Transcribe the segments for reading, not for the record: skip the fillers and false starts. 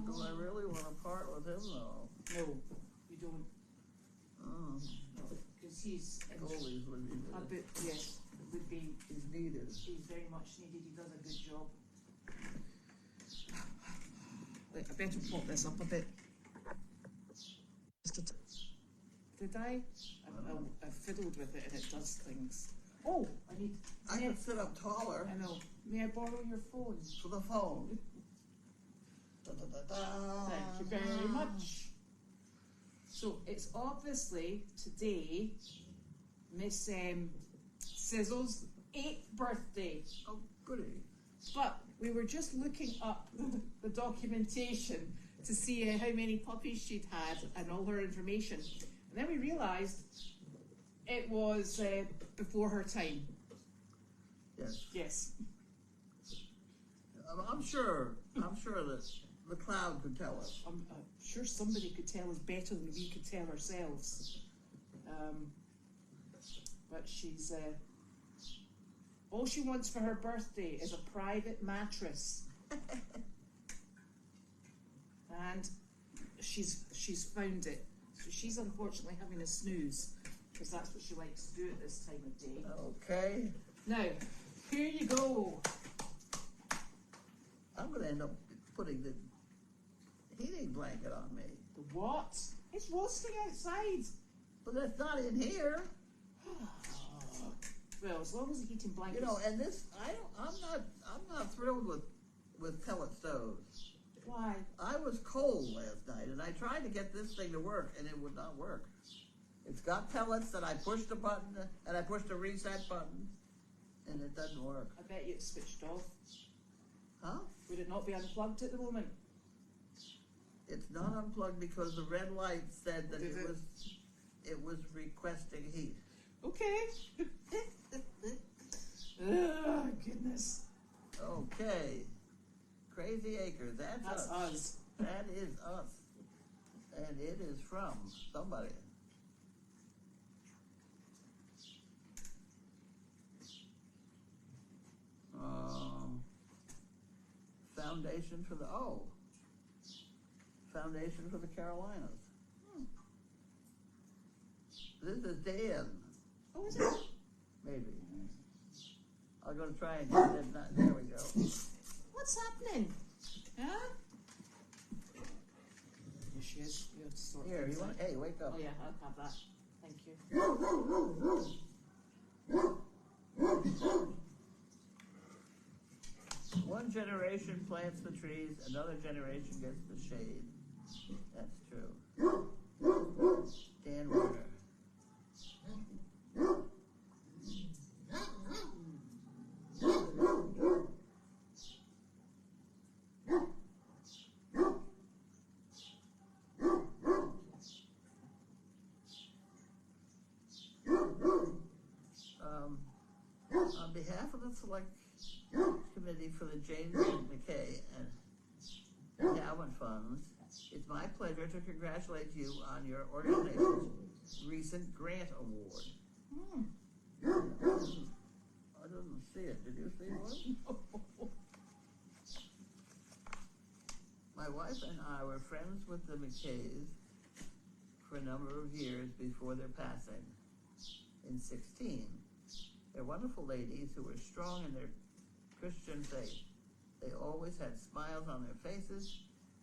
Do I really want to part with him though? No, you don't. Oh, Because he's Goldy's would be a good. bit, yes, would be. He's needed. He's very much needed. He does a good job. Wait, I better pop this up a bit. Did I? I fiddled with it and it does things. Oh, I could sit up taller I know. May I borrow your phone? for the phone. Da, da, da, da. Thank you very much. So it's obviously today Miss SIZZLE's 8th birthday. Oh, goody. But we were just looking up the documentation to see how many puppies she'd had and all her information. And then we realised it was before her time. Yes. Yes. I'm sure that the cloud could tell us. I'm sure somebody could tell us better than we could tell ourselves. But she's... all she wants for her birthday is a private mattress. And she's found it. So she's unfortunately having a snooze, because that's what she likes to do at this time of day. Okay. Now, here you go. I'm going to end up putting the heating blanket on me. The what? It's roasting outside. But that's not in here. Well, as long as the heating blanket. You know, and this, I'm not thrilled with pellet stoves. Why? I was cold last night, and I tried to get this thing to work, and it would not work. It's got pellets, and I pushed a button, and I pushed a reset button, and it doesn't work. I bet you it's switched off. Huh? Would it not be unplugged at the moment? It's not unplugged because the red light said that it was requesting heat. Okay. Oh, goodness. Okay. Crazy Acres, that's us. That is us. And it is from somebody. Foundation for the Carolinas. This is Dan. Oh, is it? Maybe. I'm going to try and get it. There we go. What's happening? Huh? Here she is. You have to sort Here, things you want? out. Hey, wake up. Oh yeah, I'll have that. Thank you. One generation plants the trees, another generation gets the shade. That's true. Dan Warner. On behalf of the Select Committee for the James McKay and Endowment Funds, it's my pleasure to congratulate you on your organization's recent grant award. I didn't see it. Did you see one? My wife and I were friends with the McKays for a number of years before their passing in 2016. They're wonderful ladies who were strong in their Christian faith. They always had smiles on their faces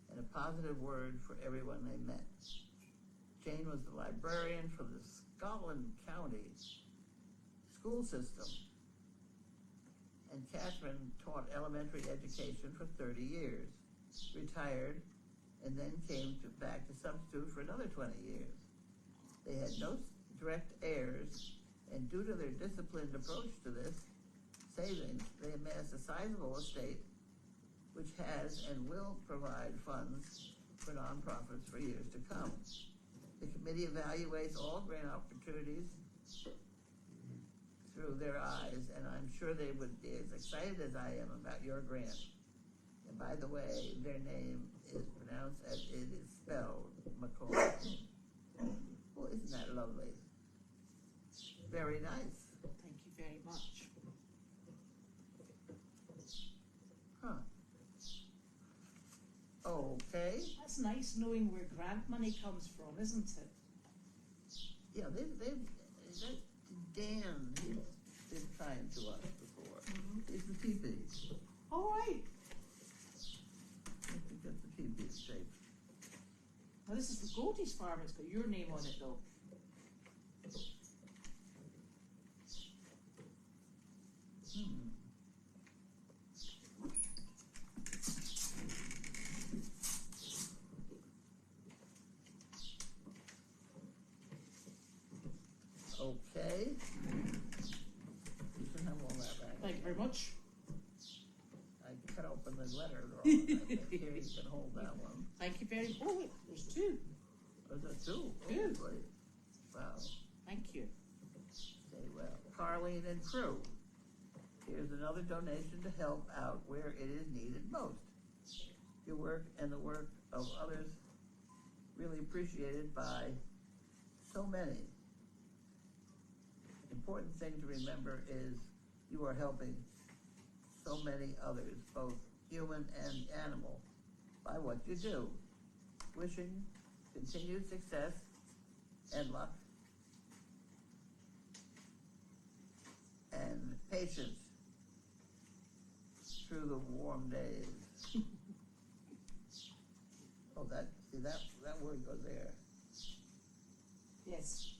and a positive word for everyone they met. Jane was the librarian for the Scotland County school system, and Catherine taught elementary education for 30 years, retired, and then came back to substitute for another 20 years. They had no direct heirs, and due to their disciplined approach to this savings, they amassed a sizable estate which has and will provide funds for nonprofits for years to come. The committee evaluates all grant opportunities through their eyes, and I'm sure they would be as excited as I am about your grant. And by the way, their name is pronounced as it is spelled, McCoy. Well, isn't that lovely? Very nice. Thank you very much. Huh. Oh, Okay. That's nice knowing where grant money comes from, isn't it? Yeah, that Dan, he's been kind to us before. He's the teepee. All right. I think that's the teepee shape. Now this is the Goldy's farm. It's got your name on it though. Okay. You can have all that back. Thank you very much. I cut open the letter. Here you can hold that one. Thank you very much. Oh wait, there's two. Oh, that's two? Two. Oh, great. Wow. Thank you. Okay, well, Carlene and crew. Here's another donation to help out where it is needed most. Your work and the work of others really appreciated by so many. Important thing to remember is you are helping so many others, both human and animal, by what you do. Wishing continued success and luck and patience through the warm days. Oh, that word goes there. Yes.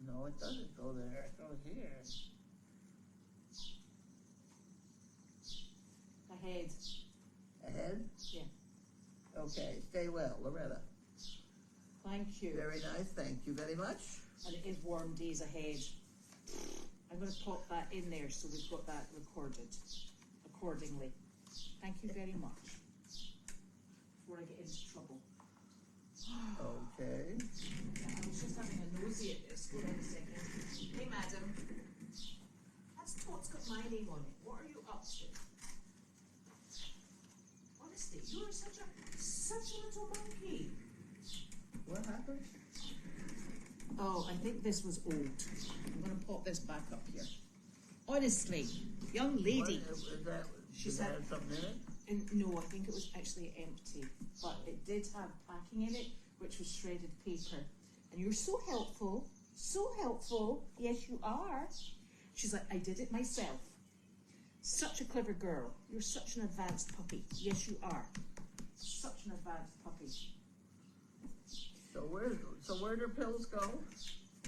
No, it doesn't go there. It goes here. Ahead. Ahead? Yeah. Okay, stay well, Loretta. Thank you. Very nice, thank you very much. And it is warm days ahead. I'm going to pop that in there so we've got that recorded accordingly. Thank you very much. Before I get into trouble. Okay. I was just having a nosy at this. Hold on a second. Hey, madam. That's Tot's got my name on it. What are you up to? Honestly, you're such a little monkey. What happened? Oh, I think this was old. I'm going to pop this back up here. Honestly, young lady. What, is that, She did said- that have something in it? And no, I think it was actually empty, but it did have packing in it, which was shredded paper. And you're so helpful, so helpful. Yes, you are. She's like, I did it myself. Such a clever girl. You're such an advanced puppy. Yes, you are. Such an advanced puppy. So where do pills go?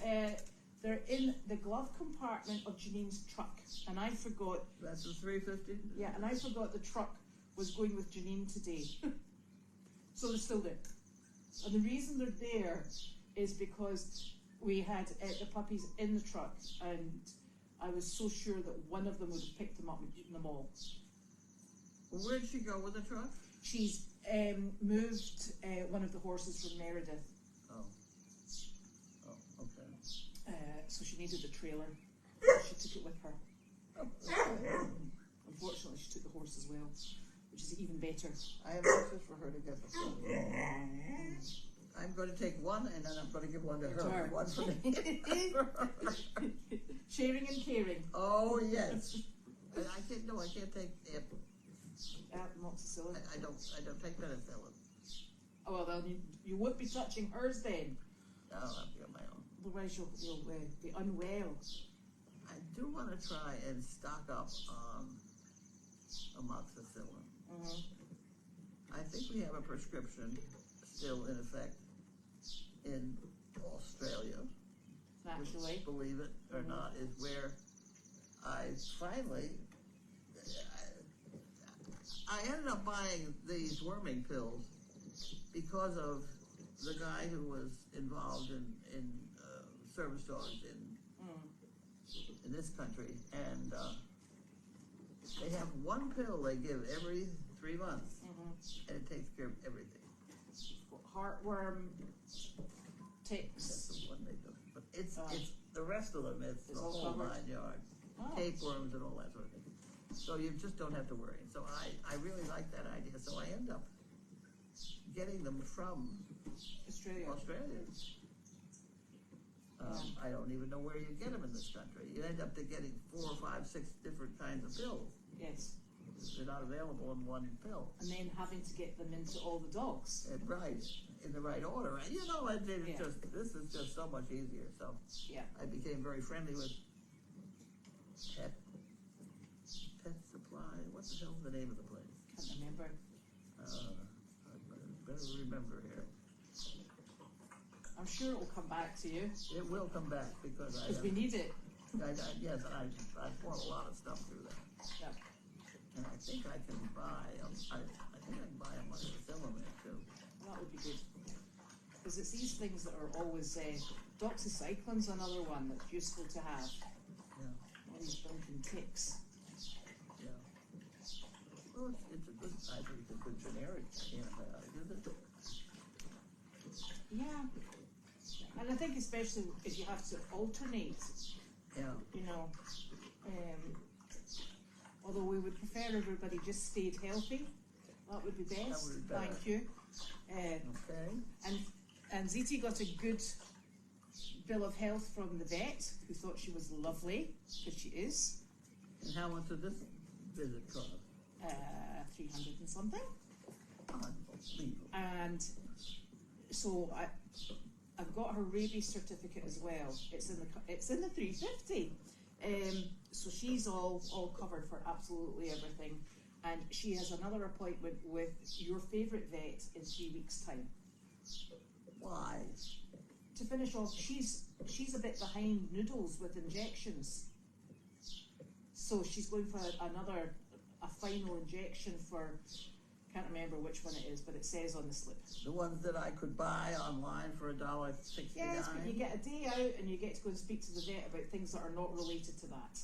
They're in the glove compartment of Janine's truck, and I forgot. That's the 350? Yeah, and I forgot the truck was going with Janine today. So they're still there. And the reason they're there is because we had the puppies in the truck, and I was so sure that one of them would have picked them up and eaten them all. Well, where'd she go with the truck? She's moved one of the horses from Meredith. Oh. Oh, okay. So she needed a trailer. She took it with her. Unfortunately, she took the horse as well, which is even better. I have access for her to get the phone. I'm going to take one, and then I'm going to give one to her. One for me. Sharing and caring. Oh, yes. I can't take Amoxicillin. I don't take penicillin. Oh, well, then you won't be touching hers then. No, I'll be on my own. Otherwise, you'll be unwell. I do want to try and stock up on amoxicillin. I think we have a prescription still in effect in Australia. Naturally. Which, believe it or not, is where I finally, I ended up buying these worming pills because of the guy who was involved in service dogs in this country, and they have one pill they give every 3 months, and it takes care of everything. Heartworm, ticks. That's the one they do. But it's the rest of them, it's the whole covered. 9 yards. Oh. Tapeworms and all that sort of thing. So you just don't have to worry. So I really like that idea. So I end up getting them from Australia. I don't even know where you get them in this country. You end up getting 4, 5, 6 different kinds of pills. Yes. they're not available in one pill. And then having to get them into all the dogs. Right, in the right order. And, you know, Yeah. this is just so much easier. So Yeah. I became very friendly with Pet Supply. What the hell's the name of the place? Can't remember. I better remember here. I'm sure it will come back to you. It will come back because Because we need it. yes, I bought a lot of stuff through that. Yeah. And I think I can buy them. I think I can buy them on the Silverman too. That would be good. Because it's these things that are always, doxycycline's another one that's useful to have. Yeah, All these blinking ticks. yeah. Well, it's a good, I think it's a good generic antibiotic, isn't it? Yeah. And I think especially if you have to alternate, Yeah, you know, although we would prefer everybody just stayed healthy, that would be best. That would be better. Thank you. okay. And Ziti got a good bill of health from the vet, who thought she was lovely, because she is. And how much did this visit cost? 300 and something. Unbelievable. And so I've got her rabies certificate as well. It's in the 350. So she's all covered for absolutely everything. And she has another appointment with your favourite vet in 3 weeks' time. Why? To finish off, she's a bit behind Noodles with injections. So she's going for a final injection for, can't remember which one it is, but it says on the slip. The ones that I could buy online for $1.69? Yes, but you get a day out and you get to go and speak to the vet about things that are not related to that.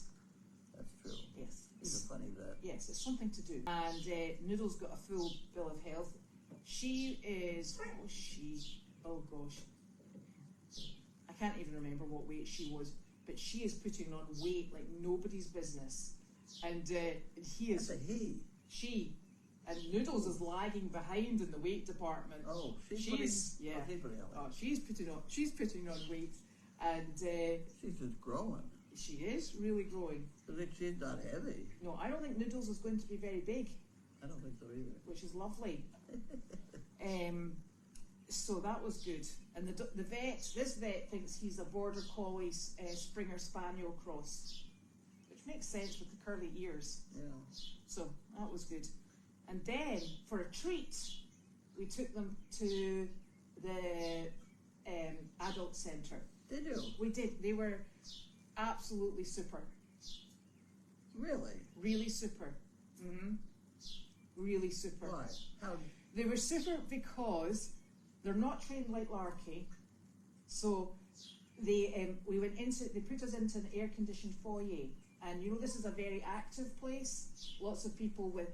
That's true. Yes. He's a funny vet. Yes, it's something to do. And Noodle's got a full bill of health. She is, what was she? Oh gosh. I can't even remember what weight she was, but she is putting on weight like nobody's business. And he is, That's a he. she, and Noodles is lagging behind in the weight department. Oh, she's putting on. Oh, she's putting on weight, and She's just growing. she is really growing. I think she's not heavy. No, I don't think Noodles is going to be very big, I don't think so either. which is lovely. So that was good. And this vet thinks he's a Border Collie Springer Spaniel cross, which makes sense with the curly ears. Yeah. So that was good. And then, for a treat, we took them to the adult centre. Did you? We did. They were absolutely super. Really? Really super. Really super. Why? How? They were super because they're not trained like Larky. So they put us into an air-conditioned foyer. And you know, this is a very active place. Lots of people with,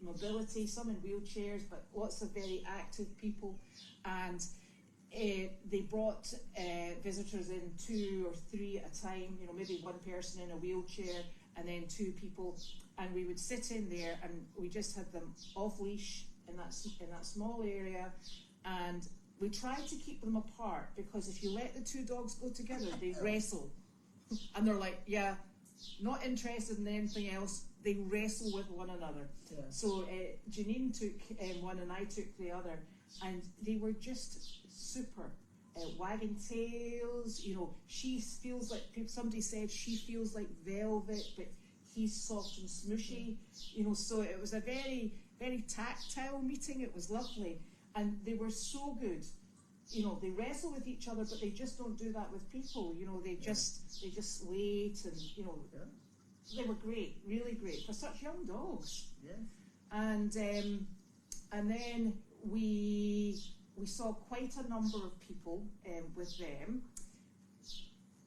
mobility, some in wheelchairs, but lots of very active people. And they brought visitors in 2 or 3 at a time, maybe one person in a wheelchair and then 2 people. And we would sit in there and we just had them off leash in that small area. And we tried to keep them apart because if you let the 2 dogs go together, they wrestle. And they're like, yeah, not interested in anything else. They wrestle with one another. Yeah. So Janine took one and I took the other, and they were just super. Wagging tails, she feels like, somebody said she feels like velvet, but he's soft and smushy. So it was a very, very tactile meeting. It was lovely, and they were so good. They wrestle with each other, but they just don't do that with people. They just wait, and they were great, really great for such young dogs. Yes. And then we saw quite a number of people with them,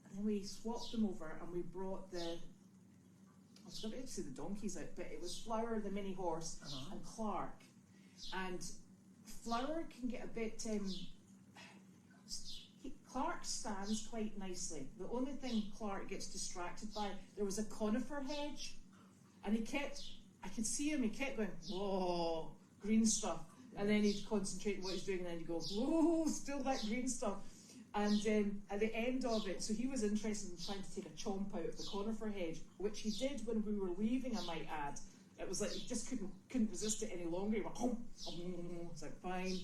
and then we swapped them over, and we brought I was going to say the donkeys out, but it was Flower, the mini horse, and Clark. And Flower can get a bit. Clark stands quite nicely. The only thing Clark gets distracted by, there was a conifer hedge, and I could see him, he kept going, whoa, green stuff. And then he'd concentrate on what he's doing, and then he'd go, whoa, still that green stuff. And at the end of it, so he was interested in trying to take a chomp out of the conifer hedge, which he did when we were leaving, I might add. It was like you just couldn't resist it any longer. You went, it's like fine.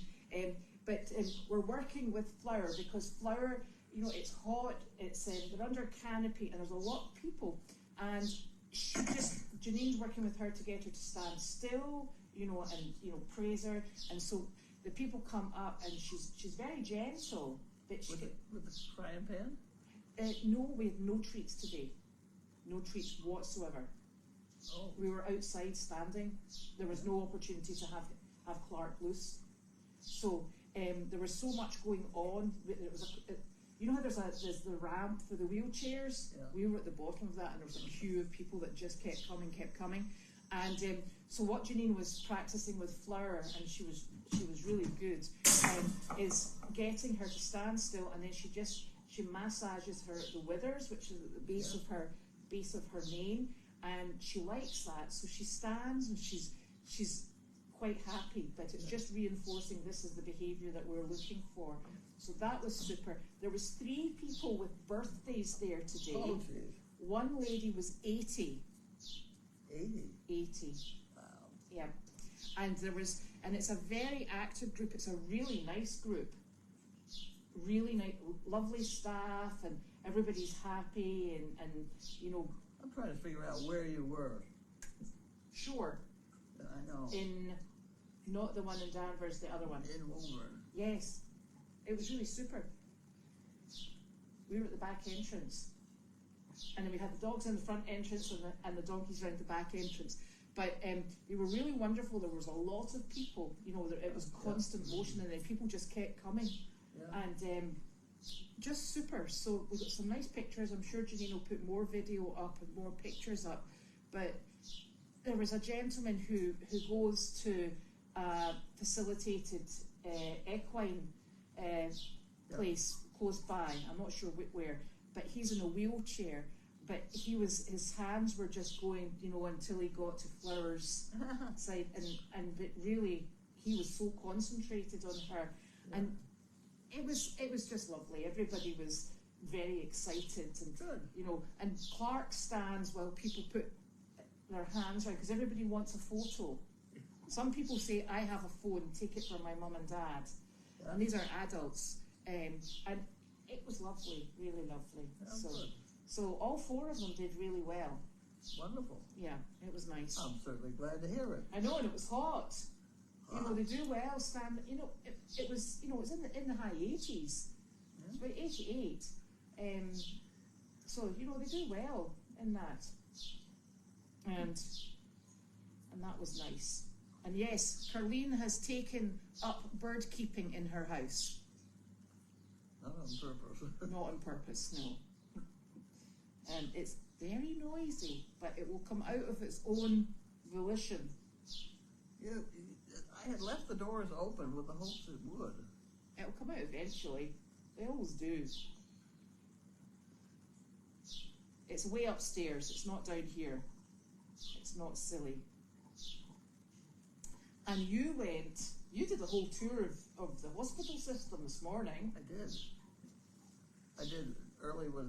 But we're working with flour because flour, you know, it's hot. It's they're under canopy and there's a lot of people. And Janine's working with her to get her to stand still, you know, and you know praise her. And so the people come up and she's very gentle. But with the frying pan? No, we had no treats today. No treats whatsoever. Oh. We were outside standing. There was no opportunity to have Clark loose. So there was so much going on. There was you know how there's the ramp for the wheelchairs? Yeah. We were at the bottom of that, and there was a queue of people that just kept coming. And so what Janine was practicing with flour, and she was really good, is getting her to stand still, and then she massages her at the withers, which is at the base of her mane, and she likes that. So she stands and she's quite happy, but it's just reinforcing this is the behaviour that we're looking for. So that was super. There was 3 people with birthdays there today. Oh, geez. One lady was 80. 80? Wow. Yeah. And it's a very active group. It's a really nice group. Really nice, lovely staff, and everybody's happy, and you know. I'm trying to figure out where you were. Sure. I know. Not the one in Danvers, the other one. In Woburn. Yes. It was really super. We were at the back entrance. And then we had the dogs in the front entrance and the donkeys around the back entrance. But they were really wonderful. There was a lot of people. You know, it was constant motion, and then people just kept coming. Yeah. And just super. So we got some nice pictures. I'm sure Janine will put more video up and more pictures up. But there was a gentleman who goes to facilitated equine place close by. I'm not sure where, but he's in a wheelchair. But his hands were just going, you know, until he got to Flower's side, and really he was so concentrated on her, and it was just lovely. Everybody was very excited, and good, you know. And Clark stands while people put their hands around because everybody wants a photo. Some people say, "I have a phone, take it for my mum and dad," and these are adults, and it was lovely, really lovely. So all 4 of them did really well. Wonderful. Yeah, it was nice. I'm certainly glad to hear it. I know, and it was hot. You know, they do well. You know, it was, you know, it was in the high 80s. It's about 88. So you know, they do well in that. And that was nice. And yes, Carlene has taken up bird keeping in her house. Not on purpose. Not on purpose, no. And it's very noisy, but it will come out of its own volition. Yeah, I had left the doors open with the hopes it would. It'll come out eventually. They always do. It's way upstairs. It's not down here. It's not silly. And you did a whole tour of the hospital system this morning. I did. Early was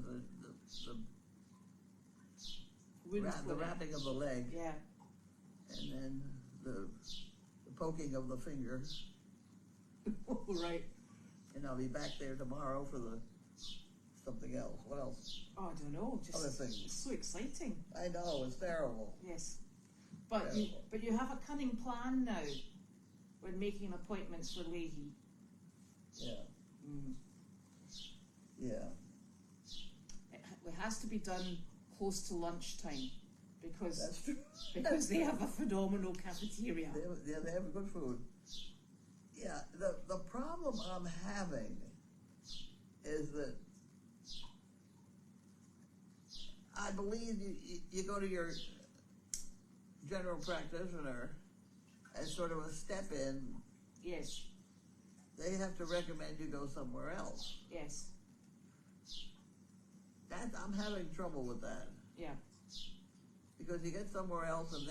the wrapping of the leg. Yeah. And then the poking of the finger. Right. And I'll be back there tomorrow for something else. What else? Oh, I don't know. Just other things. It's so exciting. I know, it's terrible. Yes. But you have a cunning plan now when making appointments for Leahy. Yeah. Mm. Yeah. It has to be done close to lunchtime because That's true. because they have a phenomenal cafeteria. They have good food. Yeah, the problem I'm having is that I believe you go to your general practitioner as sort of a step in. Yes. They have to recommend you go somewhere else. Yes. I'm having trouble with that. Yeah. Because you get somewhere else and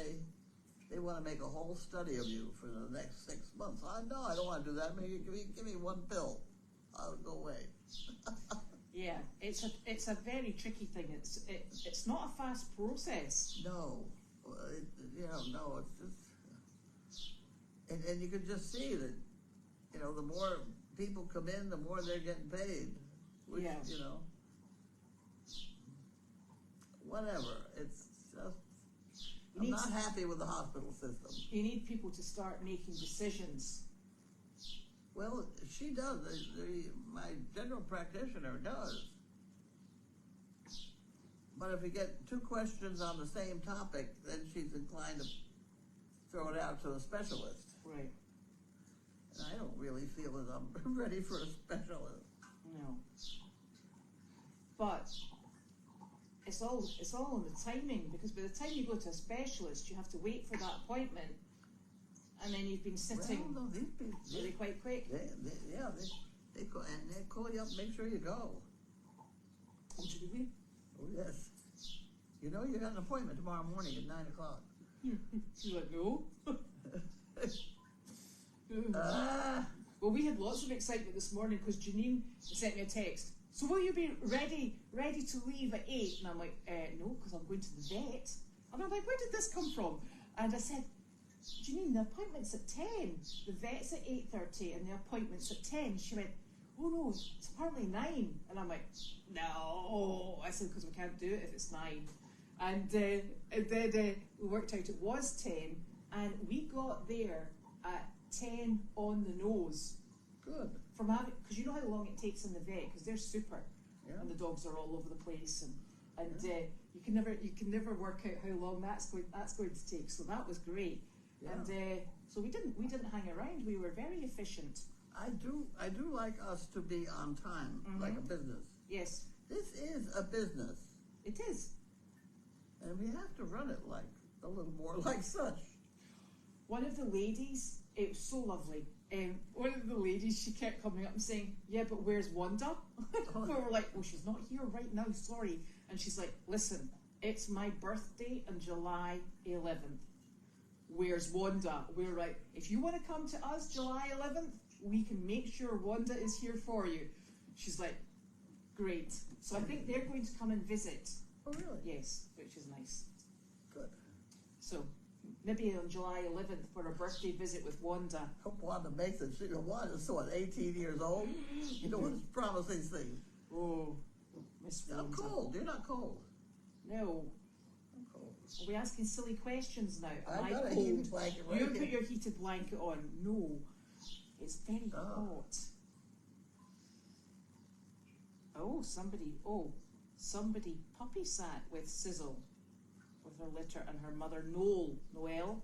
they want to make a whole study of you for the next 6 months. I don't want to do that. Maybe give me one pill. I'll go away. Yeah, it's a very tricky thing. It's not a fast process. No. Well, no, it's just, and you can just see that, the more people come in, the more they're getting paid. Which, Yeah. Whatever. It's just, I'm not happy with the hospital system. You need people to start making decisions. Well, she does. My general practitioner does. But if you get 2 questions on the same topic, then she's inclined to throw it out to a specialist. Right. And I don't really feel as I'm ready for a specialist. No. But it's all in the timing, because by the time you go to a specialist, you have to wait for that appointment, and then you've been sitting Well, no, these people, really quite quick. they call you up and make sure you go. Oh, do we? Oh, yes. You got an appointment tomorrow morning at 9 o'clock. You're like, no. Ah. Well, we had lots of excitement this morning because Janine sent me a text. So will you be ready to leave at 8? And I'm like, no, because I'm going to the vet. And I'm like, where did this come from? And I said, Janine, the appointment's at 10. The vet's at 8:30 and the appointment's at 10. She went, oh no, it's apparently 9. And I'm like, no. I said, because we can't do it if it's 9. And then we worked out it was 10. And we got there at 10 on the nose. Good. From having, because you know how long it takes in the vet, because they're super, Yeah. and the dogs are all over the place, and you can never work out how long that's going to take. So that was great, Yeah. and so we didn't hang around. We were very efficient. I do like us to be on time, like a business. Yes, This is a business, it is. and we have to run it like a little more like such. One of the ladies, it was so lovely. One of the ladies, she kept coming up and saying, yeah, but where's Wanda? We were like, well, she's not here right now, sorry. And she's like, listen, it's my birthday on July 11th. Where's Wanda? We were like, if you want to come to us July 11th, we can make sure Wanda is here for you. She's like, great. So I think they're going to come and visit. Oh, really? Yes, which is nice. Good. So maybe on July 11th for a birthday visit with Wanda. Hope Wanda makes it. Wanda's 18 years old. You don't want to promise these things. Oh, Miss Wanda. I'm cold. You're not cold. No. I'm cold. Are we asking silly questions now? Am I've I got a cold? heated blanket right You here. put your heated blanket on. No. It's very hot. Somebody puppy sat with SIZZLE with her litter and her mother Noel.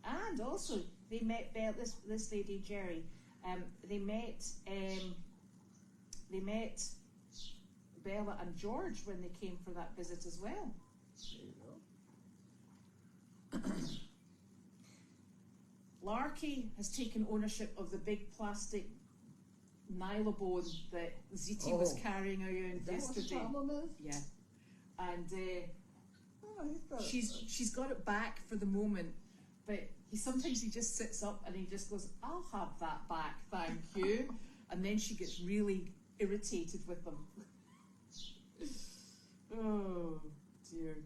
And also they met this lady Jerry. They met Bella and George when they came for that visit as well. There you go. Larky has taken ownership of the big plastic nylabone that Ziti was carrying around Is that yesterday. what the problem is? Yeah, and He's got she's got it back for the moment, but sometimes he just sits up and he just goes, "I'll have that back, thank you," and then she gets really irritated with them. Oh dear.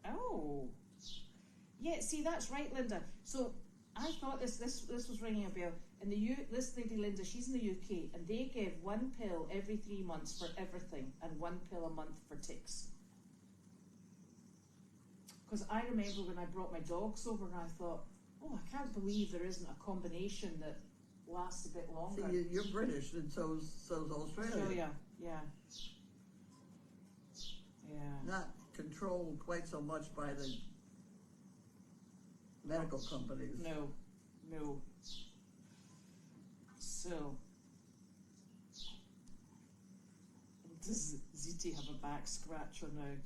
Oh, yeah. See, that's right, Linda. So I thought this was ringing a bell. This lady Linda, she's in the UK, and they give 1 pill every 3 months for everything, and 1 pill a month for ticks. Because I remember when I brought my dogs over, and I thought, oh, I can't believe there isn't a combination that lasts a bit longer. See, you're British, and so's Australia. Australia, yeah. Not controlled quite so much by the medical companies. No. So, does Ziti have a back scratcher now?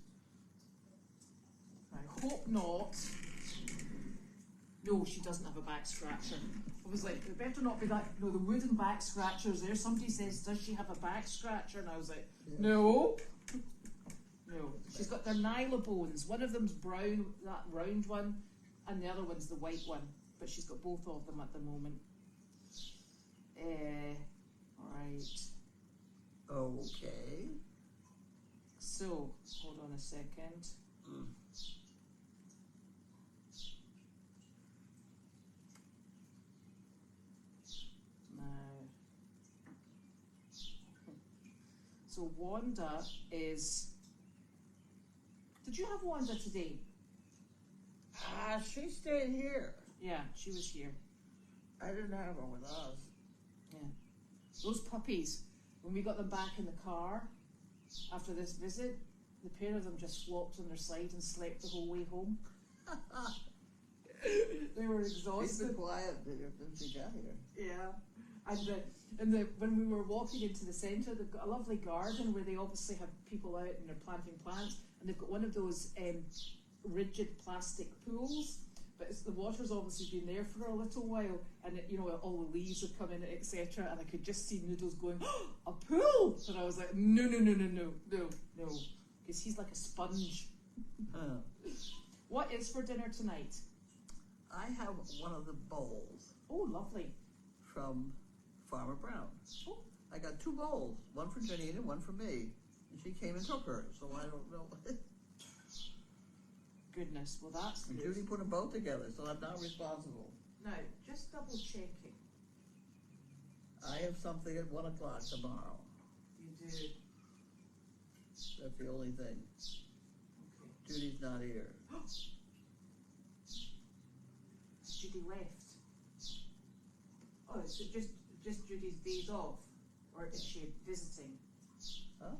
I hope not. No, she doesn't have a back scratcher. I was like, it better not be that. No, the wooden back scratchers there. Somebody says, does she have a back scratcher? And I was like, no. No. She's got their nylobones. One of them's brown, that round one, and the other one's the white one. But she's got both of them at the moment. Right. Okay. So, hold on a second. Now, so Wanda is. Did you have Wanda today? She stayed here. Yeah, she was here. I didn't have her with us. Yeah. Those puppies, when we got them back in the car after this visit, the pair of them just flopped on their side and slept the whole way home. They were exhausted. She's been quiet since she got here. Yeah. And when we were walking into the centre, they've got a lovely garden where they obviously have people out and they're planting plants, and they've got one of those rigid plastic pools, but the water's obviously been there for a little while, and all the leaves have come in, etc. And I could just see Noodles going, oh, a pool! And I was like, no, because he's like a sponge. What is for dinner tonight? I have one of the bowls. Oh, lovely. From Farmer Brown. Oh. I got 2 bowls, one for Janine and one for me. And she came and took hers, so I don't know. Goodness, well that's And good. Judy put them both together, so I'm not responsible. Now, just double checking. I have something at 1 o'clock tomorrow. You do. That's the only thing. Okay. Judy's not here. Judy left. Oh, so just Judy's days off, or is she visiting? Huh?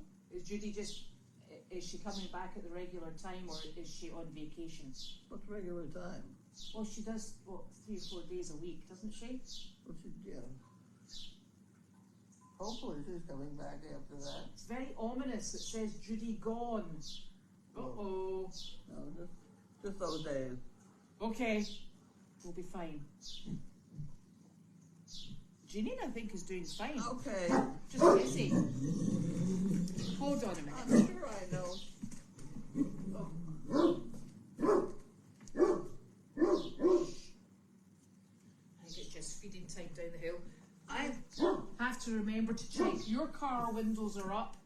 Is she coming back at the regular time, or is she on vacation? What's regular time? Well, she does 3 or 4 days a week, doesn't she? Well, yeah. Hopefully she's coming back after that. It's very ominous. It says Judy gone. Uh-oh. No, just those days. Okay, we'll be fine. Janine, I think, is doing fine. Okay. Just busy. Hold on a minute. I'm sure I know. I think it's just feeding time down the hill. I have to remember to check your car windows are up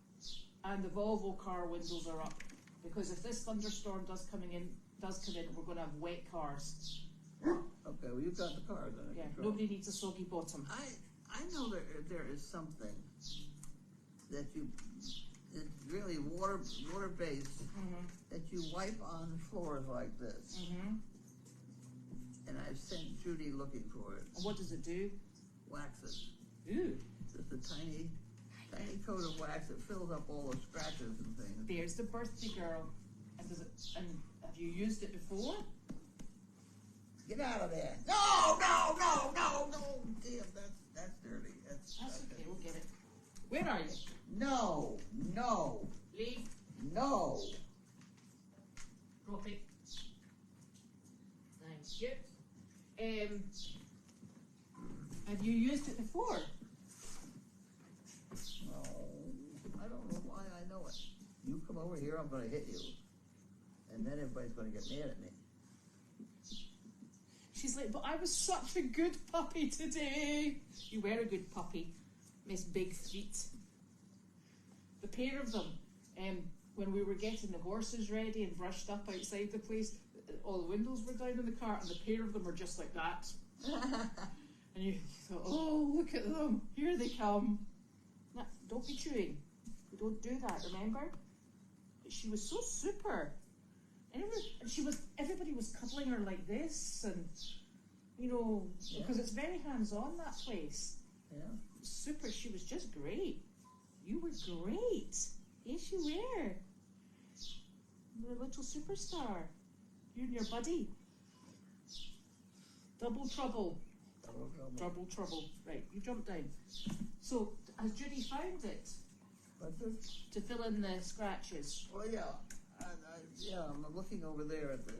and the Volvo car windows are up, because if this thunderstorm does come in, we're going to have wet cars. Okay, well you've got the cars under control. Nobody needs a soggy bottom. I know there is something that it's really water-based, that you wipe on floors like this. And I've sent Judy looking for it. And what does it do? Waxes. Ooh. Just a tiny coat of wax that fills up all the scratches and things. There's the birthday girl. And have you used it before? Get out of there. No. Damn, that's dirty. That's okay, we'll get it. Where are you? No. Leave. No. Drop it. Thank you. Have you used it before? No. I don't know why I know it. You come over here, I'm going to hit you. And then everybody's going to get mad at me. She's like, but I was such a good puppy today. You were a good puppy, Miss Big Feet. The pair of them, when we were getting the horses ready and brushed up outside the place, all the windows were down in the car, and the pair of them were just like that. And you thought, oh, look at them. Here they come. No, don't be chewing. We don't do that, remember? But she was so super. And everybody was cuddling her like this, and because it's very hands-on, that place. Yeah. Super. She was just great. You were great. Yes, you were. You're a little superstar. You and your buddy. Double trouble. Double trouble. Right, you jump down. So, has Judy found it? What's this? To fill in the scratches. Well, yeah. I'm looking over there at the...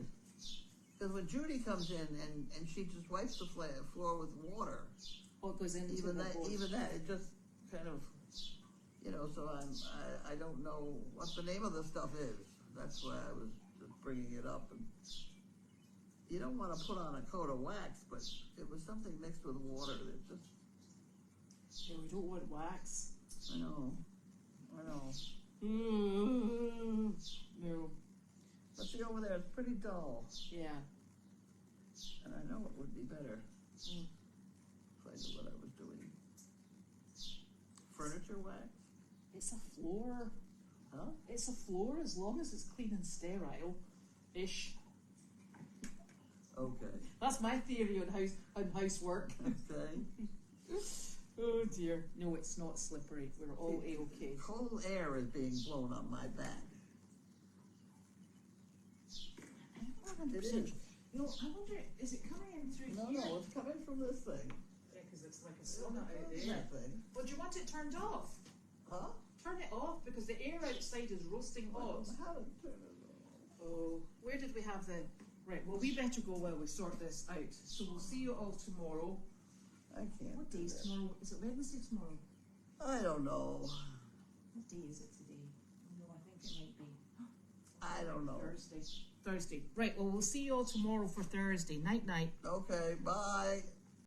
Because when Judy comes in and she just wipes the floor with water... What goes into even the that, board? Even that, it just kind of... so I don't know what the name of the stuff is. That's why I was just bringing it up. And you don't want to put on a coat of wax, but it was something mixed with water that just... Yeah, we don't want wax. I know. No. But see over there, it's pretty dull. Yeah. And I know it would be better Mm. if I knew what I was doing. Furniture wax? It's a floor. Huh? It's a floor as long as it's clean and sterile-ish. Okay. That's my theory on housework. Okay. Oh dear. No, it's not slippery. We're all A-okay. Cold air is being blown on my back. It is. You know, I wonder, is it coming in through No, here? no, it's coming from this thing. Yeah, because it's like a sauna out there. That thing. Well, do you want it turned off? Huh? Turn it off because the air outside is roasting hot. How to turn it off? Oh, where did we have the... Right, well, we better go while we sort this out. So we'll see you all tomorrow. I can't. What do day is that. tomorrow? Is it Wednesday tomorrow? I don't know. What day is it today? No, I think it might be I don't know. Thursday. Right, well, we'll see you all tomorrow for Thursday. Night, night. Okay, bye.